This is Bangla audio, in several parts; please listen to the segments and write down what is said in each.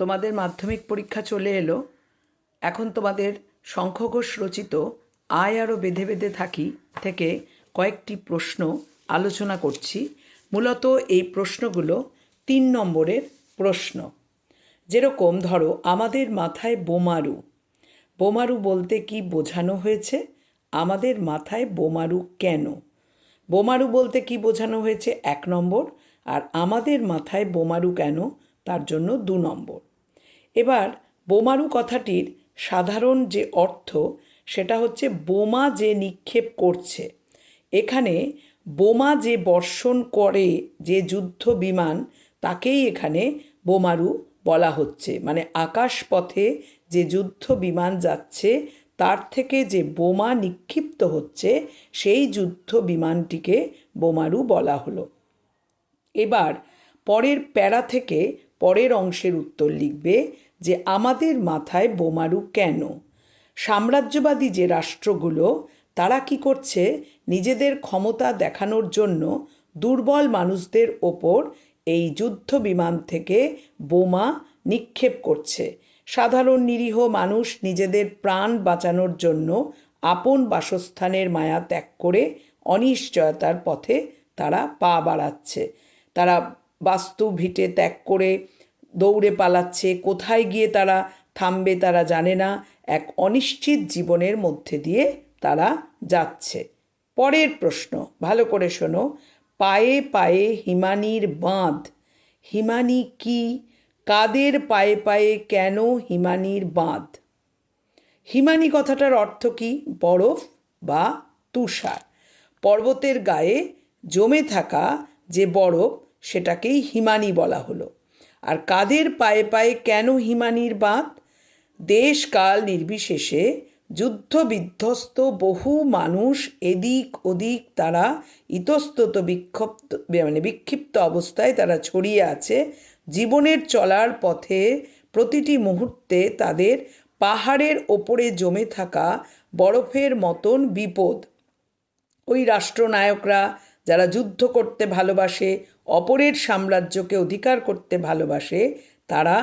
তোমাদের মাধ্যমিক পরীক্ষা চলে এলো। এখন তোমাদের শঙ্খ ঘোষ রচিত আয় আরও বেঁধে বেঁধে থাকি থেকে কয়েকটি প্রশ্ন আলোচনা করছি। মূলত এই প্রশ্নগুলো 3 নম্বরের প্রশ্ন। যেরকম ধরো, আমাদের মাথায় বোমারু। বোমারু বলতে কি বোঝানো হয়েছে? আমাদের মাথায় বোমারু কেন? বোমারু বলতে কি বোঝানো হয়েছে 1 নম্বর, আর আমাদের মাথায় বোমারু কেন তার জন্য 2 নম্বর। এবার বোমারু কথাটির সাধারণ যে অর্থ সেটা হচ্ছে বোমা যে নিক্ষেপ করছে। এখানে বোমা যে বর্ষণ করে যে যুদ্ধ বিমান, তাকেই এখানে বোমারু বলা হচ্ছে। মানে আকাশপথে যে যুদ্ধ বিমান যাচ্ছে তার থেকে যে বোমা নিক্ষিপ্ত হচ্ছে সেই যুদ্ধ বিমানটিকে বোমারু বলা হলো। এবার পরের প্যারা থেকে পরের অংশের উত্তর লিখবে যে আমাদের মাথায় বোমারু কেন। সাম্রাজ্যবাদী যে রাষ্ট্রগুলো, তারা কি করছে? নিজেদের ক্ষমতা দেখানোর জন্য দুর্বল মানুষদের ওপর এই যুদ্ধ বিমান থেকে বোমা নিক্ষেপ করছে। সাধারণ নিরীহ মানুষ নিজেদের প্রাণ বাঁচানোর জন্য আপন বাসস্থানের মায়া ত্যাগ করে অনিশ্চয়তার পথে তারা পা বাড়াচ্ছে। তারা বাস্তু ভিটে ত্যাগ করে দৌড়ে পালাচ্ছে। কোথায় গিয়ে তারা থামবে তারা জানে না। এক অনিশ্চিত জীবনের মধ্যে দিয়ে তারা যাচ্ছে। পরের প্রশ্ন ভালো করে শোনো। পায়ে পায়ে হিমানির বাঁধ। হিমানি কি? কাদের পায়ে পায়ে কেন হিমানির বাঁধ? হিমানি কথাটার অর্থ কি? বরফ বা তুষার। পর্বতের গায়ে জমে থাকা যে বরফ, সেটাকেই হিমানি বলা হলো। আর কাদের পায়ে পায়ে কেন হিমানির বাঁধ? দেশ কাল নির্বিশেষে যুদ্ধ বিধ্বস্ত বহু মানুষ এদিক ওদিক তারা ইতস্তত বিক্ষিপ্ত অবস্থায় তারা ছড়িয়ে আছে। জীবনের চলার পথে প্রতিটি মুহূর্তে তাদের পাহাড়ের ওপরে জমে থাকা বরফের মতন বিপদ। ওই রাষ্ট্রনায়করা যারা যুদ্ধ করতে ভালোবাসে, অপরের সাম্রাজ্যকে অধিকার করতে ভালোবাসে, তারা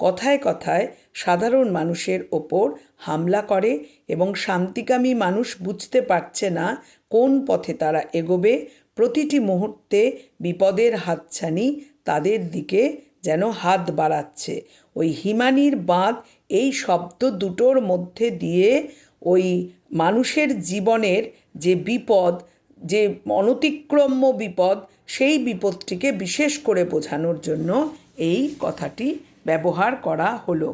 কথায় কথায় সাধারণ মানুষের ওপর হামলা করে এবং শান্তিকামী মানুষ বুঝতে পারছে না কোন পথে তারা এগোবে। প্রতিটি মুহূর্তে বিপদের হাতছানি তাদের দিকে যেন হাত বাড়াচ্ছে। ওই হিমানির বাঁধ এই শব্দ দুটোর মধ্যে দিয়ে ওই মানুষের জীবনের যে বিপদ, যে অনতিক্রম্য বিপদ, সেই বিপদটিকে বিশেষ করে বোঝানোর জন্য এই কথাটি ব্যবহার করা হলো।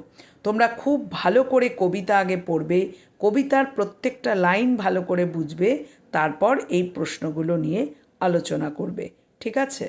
তোমরা খুব ভালো করে কবিতা আগে পড়বে, কবিতার প্রত্যেকটা লাইন ভালো করে বুঝবে, তারপর এই প্রশ্নগুলো নিয়ে আলোচনা করবে। ঠিক আছে?